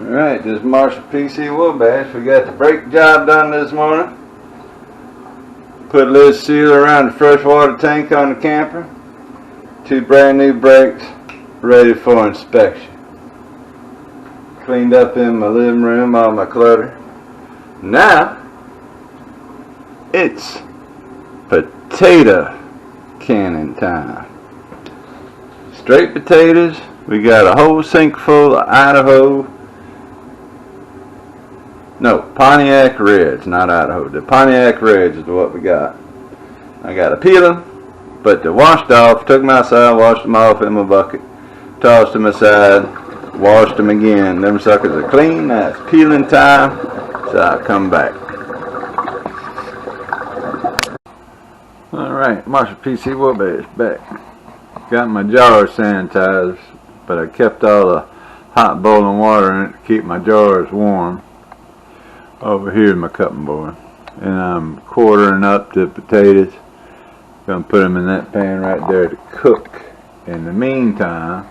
Alright, this Marshall PC Wabash. We got the brake job done this morning. Put a little sealer around the freshwater tank on the camper. 2 brand new brakes ready for inspection. Cleaned up in my living room all my clutter. Now it's potato canning time. Straight potatoes. We got a whole sink full of Pontiac Reds, not Idaho. The Pontiac Reds is what we got. I got to peel them, but they're washed off. Took them outside, washed them off in my bucket, tossed them aside, washed them again. Them suckers are clean. Now it's peeling time, so I'll come back. Alright, Marshall PC Wabash back. Got my jars sanitized, but I kept all the hot boiling water in it to keep my jars warm. Over here is my cutting board, and I'm quartering up the potatoes. Gonna put them in that pan right there to cook. In the meantime,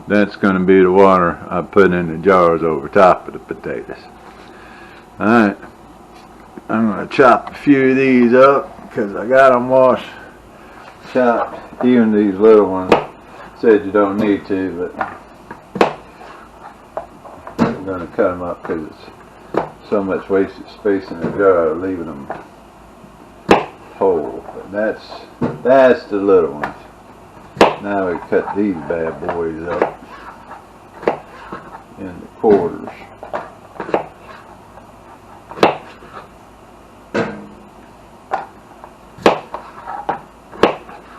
that's gonna be the water I put in the jars over top of the potatoes. Alright, I'm gonna chop a few of these up because I got them chopped. Even these little ones. Said you don't need to, but I'm going to cut them up because it's so much wasted space in the jar, leaving them whole. But that's the little ones. Now we cut these bad boys up into quarters.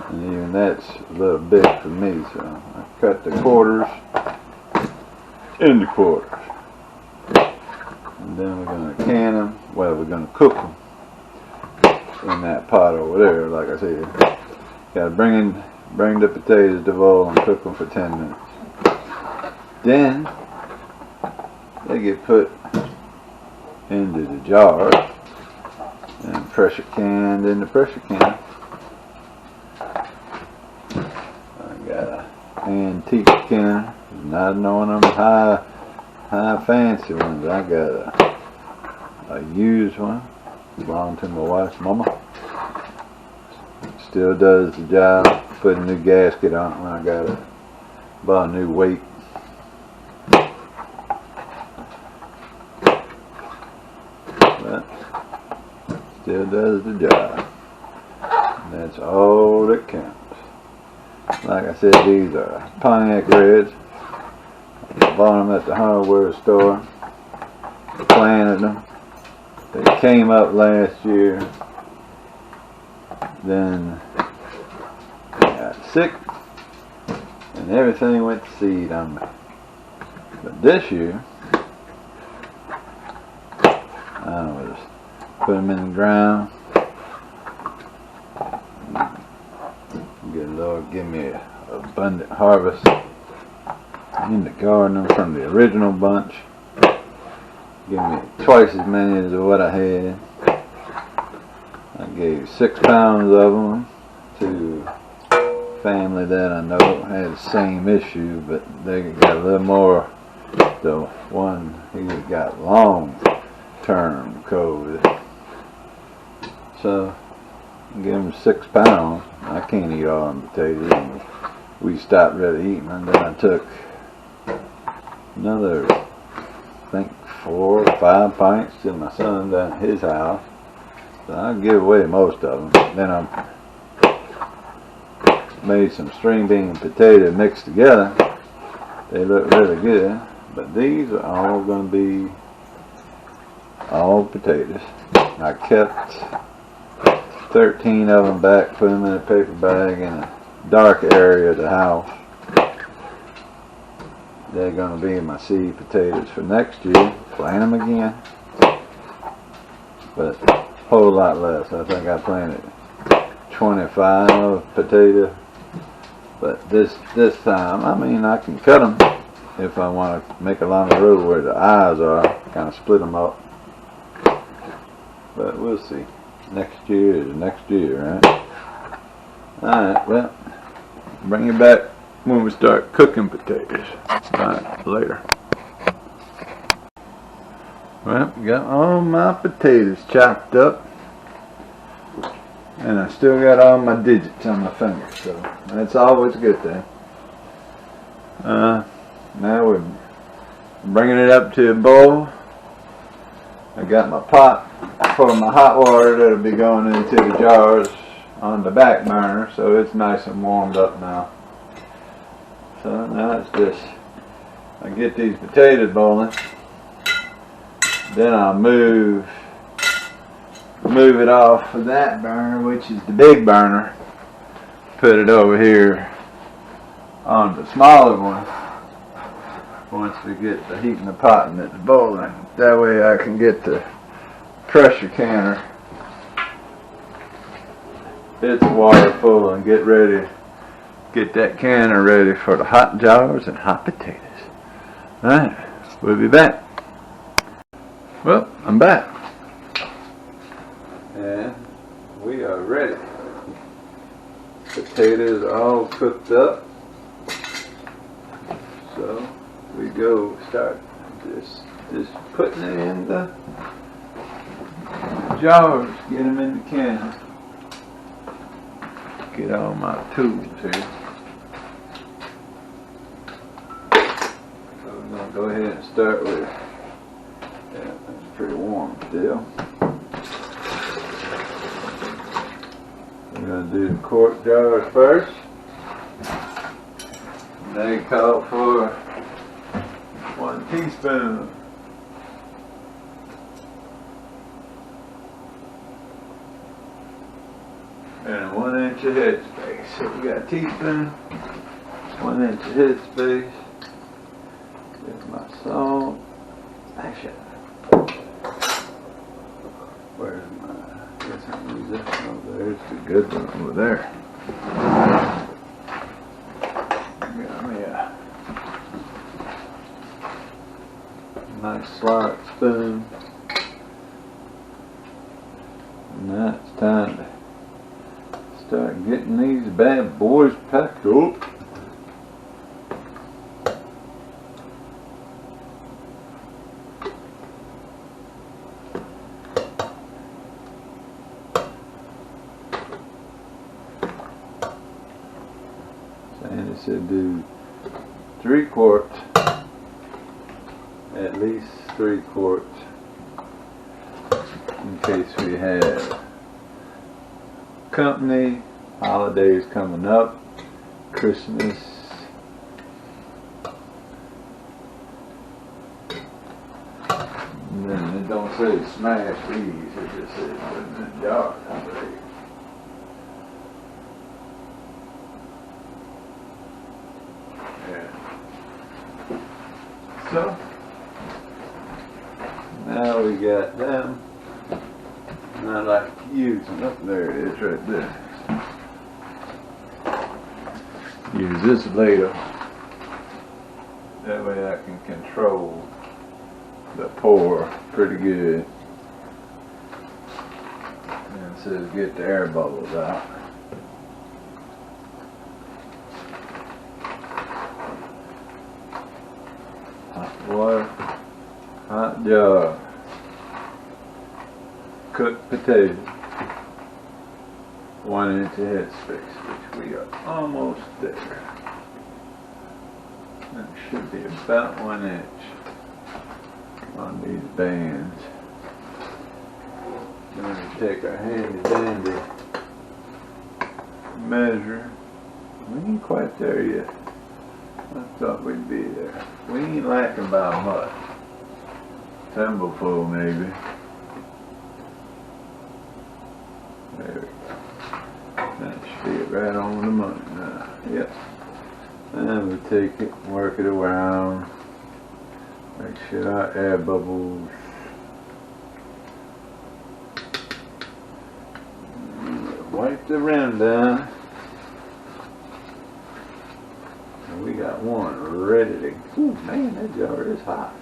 And even that's a little big for me, so I cut the quarters into quarters. And then we're going to can them. Well, we're going to cook them in that pot over there, like I said. Got to bring the potatoes to boil and cook them for 10 minutes. Then they get put into the jar and pressure canned in the pressure can. I got an antique can, not knowing them high fancy ones. I got a used one, belonged to my wife's mama. Still does the job. Put a new gasket on it when I got it. Bought a new weight. But still does the job. And that's all that counts. Like I said, these are Pontiac Reds. I bought them at the hardware store. Planted them. They came up last year. Then I got sick and everything went to seed on me. But this year, I was put them in the ground. Good Lord, give me an abundant harvest in the garden from the original bunch. Give me twice as many as what I had. I gave 6 pounds of them to a family that I know had the same issue, but they got a little more. The one, he got long-term COVID. So, I gave him 6 pounds. I can't eat all them potatoes. And we stopped really eating them. Then I took another, I think, 4 or 5 pints to my son down at his house. So I give away most of them. Then I made some string bean and potato mixed together. They look really good. But these are all going to be all potatoes. I kept 13 of them back, put them in a paper bag in a dark area of the house. They're going to be my seed potatoes for next year. Plant them again. But a whole lot less. I think I planted 25 potato. But this time, I mean, I can cut them if I want to make along the road where the eyes are. Kind of split them up. But we'll see. Next year is next year, right? Alright, well, bring you back when we start cooking potatoes. Right, later. Well, got all my potatoes chopped up, and I still got all my digits on my fingers, so that's always a good thing. Now we're bringing it up to a boil. I got my pot for my hot water that'll be going into the jars on the back burner, so it's nice and warmed up now. So now it's just, I get these potatoes boiling, then I'll move it off of that burner, which is the big burner, put it over here on the smaller one once we get the heat in the pot and it's boiling. That way I can get the pressure canner, its water full, and get that canner ready for the hot jars and hot potatoes. Alright, we'll be back. Well, I'm back. And we are ready. Potatoes are all cooked up. So we go start just putting it in the jars, get them in the can. Get all my tools here. So we're going to go ahead and start with, yeah, it's pretty warm still. We're going to do the quart jars first. They call for 1 teaspoon. And 1 inch of headspace. So we got a teaspoon, 1 inch of headspace. There's my salt. Actually, where's my, I guess I'm going to use this one over there. It's a good one over there. Got me a nice slot spoon. And now it's time to start getting these bad boys packed up. And it said do 3 quarts, at least 3 quarts, in case we have company, holidays coming up, Christmas. And then it don't say smash these, it just says put them in jars, I believe. So, now we got them, and I like to use them. Up there it is right there. Use this ladle, that way I can control the pour pretty good. And it says get the air bubbles out. Hot water, hot jar, cooked potatoes, 1 inch of headspace, which we are almost there. That should be about 1 inch on these bands. Then we take our handy dandy measure. We ain't quite there yet. I thought we'd be there. We ain't lacking by much. Thimbleful maybe. There we go. That should be right on the money now. Yep. And we take it, work it around. Make sure our air bubbles. Wipe the rim down. And we got one ready to, ooh, man, that jar is hot.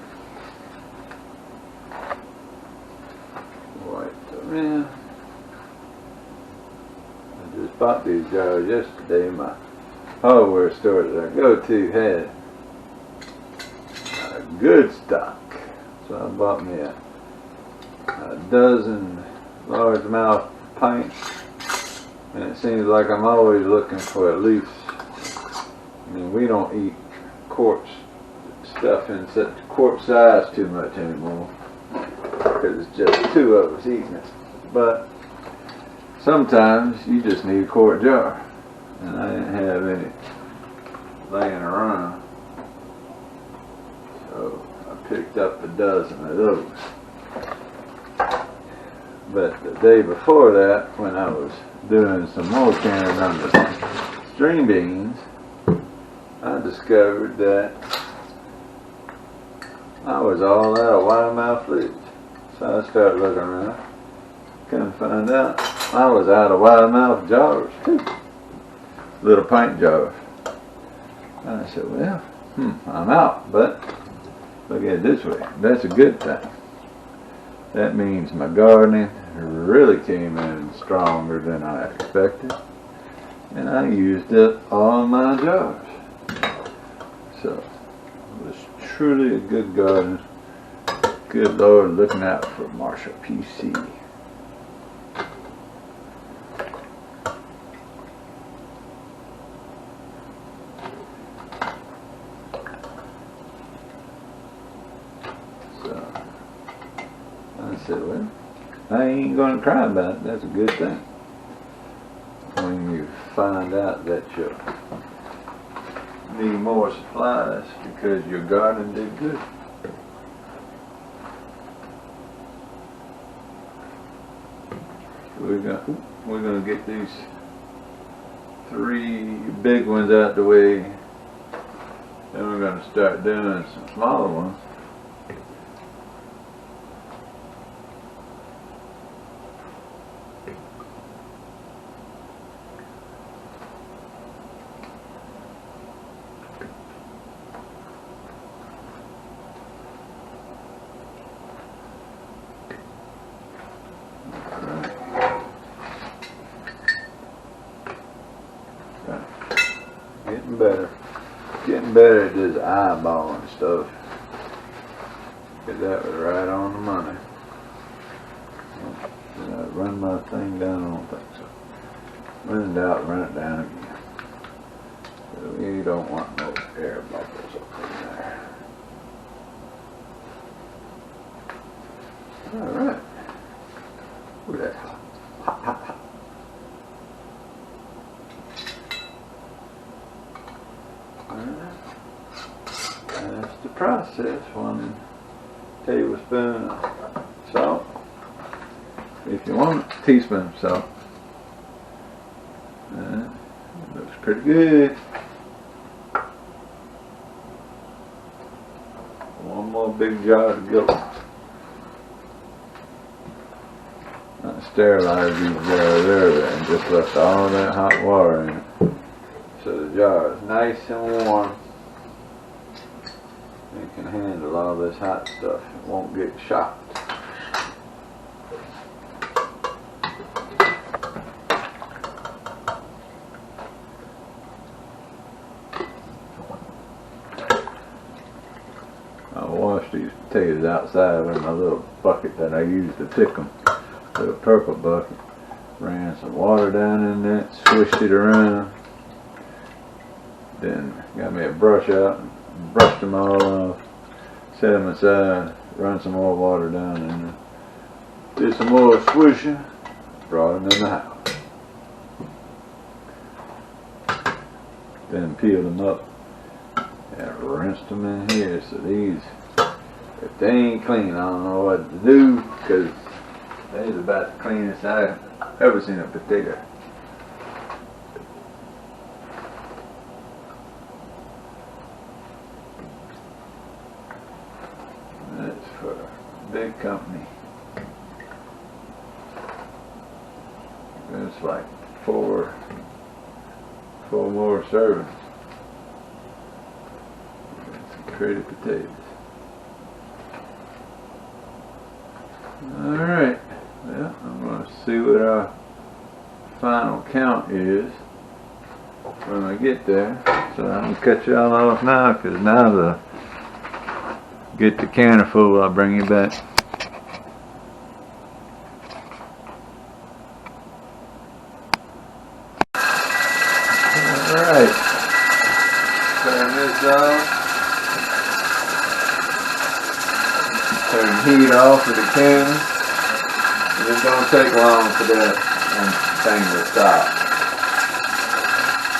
Wipe the rim. I just bought these jars yesterday. My hardware store that I go to had good stock, so I bought me a dozen largemouth pints, and it seems like I'm always looking for at least, I mean, we don't eat quart stuff in such quart size too much anymore because it's just two of us eating it, but sometimes you just need a quart jar, and I didn't have any laying around. So I picked up a dozen of those. But the day before that, when I was doing some more canning on the string beans, I discovered that I was all out of wide-mouth fluids. So I started looking around. Couldn't find out I was out of wide-mouth jars too. Little pint jars. And I said, well, I'm out, but look at it this way. That's a good thing. That means my gardening really came in stronger than I expected. And I used up all my jars. So it was truly a good garden. Good Lord, looking out for Marshall PC. I said, well, I ain't going to cry about it. That's a good thing. When you find out that you need more supplies because your garden did good. We're gonna get these 3 big ones out the way. Then we're gonna start doing some smaller ones. Getting better at this eyeballing stuff. Cause that was right on the money. Did I run my thing down? I don't think so. Run it out, run it down again. So we don't want no air bubbles up in there. Alright. Look at that. Hot, hot, hot. That's the process. 1 tablespoon of salt. If you want a teaspoon of salt. It looks pretty good. 1 more big jar to go. I sterilized these jars earlier and just left all that hot water in it. So the jar is nice and warm. It can handle all this hot stuff. It won't get shocked. I washed these potatoes outside in my little bucket that I use to pick them. Little purple bucket. Ran some water down in that, swished it around. Then got me a brush out and brushed them all off, set them aside, run some more water down in there, did some more swishing, brought them in the house. Then peeled them up and rinsed them in here. So these, if they ain't clean, I don't know what to do, because they's about the cleanest I've ever seen a potato. That's for a big company. It's like four more servings. Some pretty potatoes. Alright, well, I'm going to see what our final count is. when I get there. So I'm gonna cut y'all off now, because now to get the canner full, I'll bring you back. Alright, turn this off. Turn the heat off of the canner. It don't take long for that thing to stop.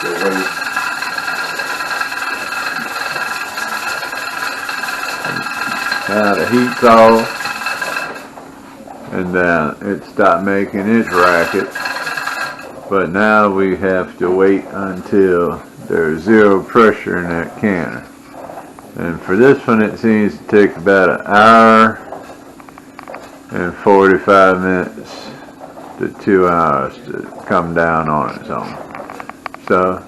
So wait. Now the heat's off, and it stopped making its racket. But now we have to wait until there's zero pressure in that canner. And for this one, it seems to take about an hour and 45 minutes to 2 hours to come down on its own. So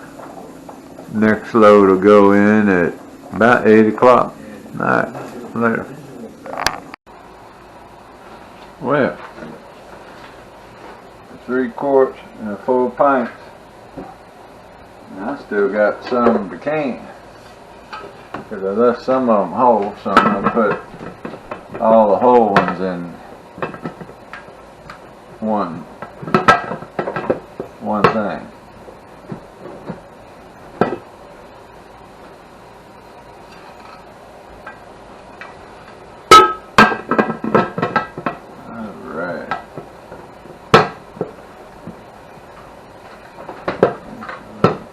next load will go in at about 8 o'clock. Alright, later. Well, 3 quarts and 4 pints. And I still got some in the can, because I left some of them whole, so I'm going to put all the whole ones in one thing. Alright.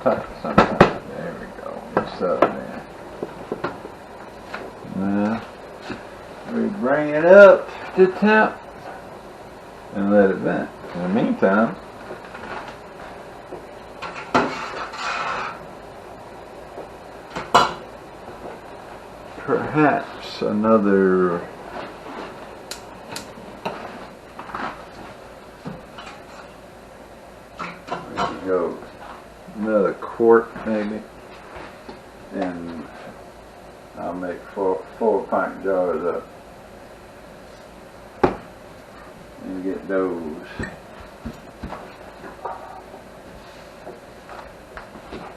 Tight sometimes. There we go. What's up there? Now we bring it up to temp and let it vent. In the meantime, perhaps another another quart maybe, and I'll make four pint jars up and get those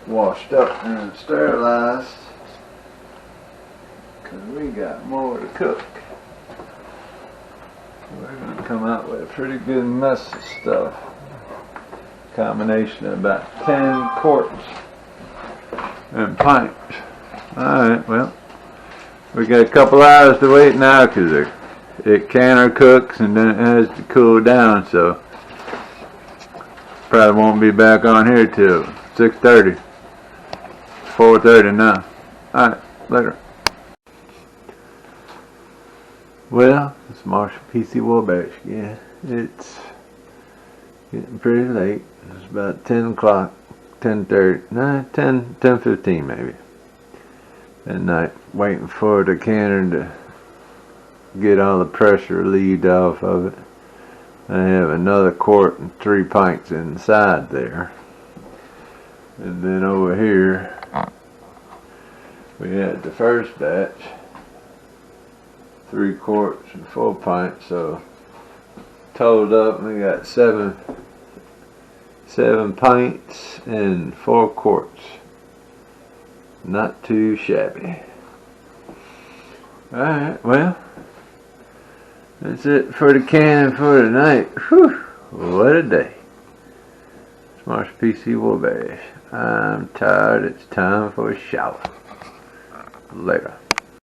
washed up and sterilized, because we got more to cook. We're going to come out with a pretty good mess of stuff. Combination of about 10 quarts and pints. Alright, well, we got a couple hours to wait now, because it canner cooks and then it has to cool down, so probably won't be back on here till 6:30. 4:30 now. Alright, later. Well, it's Marshall PC Wabash again. It's getting pretty late. It's about 10 o'clock, 10:30, no, 10:15 maybe at night, waiting for the canner to get all the pressure relieved off of it. I have another quart and 3 pints inside there. And then over here, we had the first batch, 3 quarts and 4 pints, so totaled up we got 7 pints and 4 quarts. Not too shabby. Alright, well, that's it for the canning for tonight. Whew, what a day. It's Marshall PC Wabash. I'm tired. It's time for a shower. Later.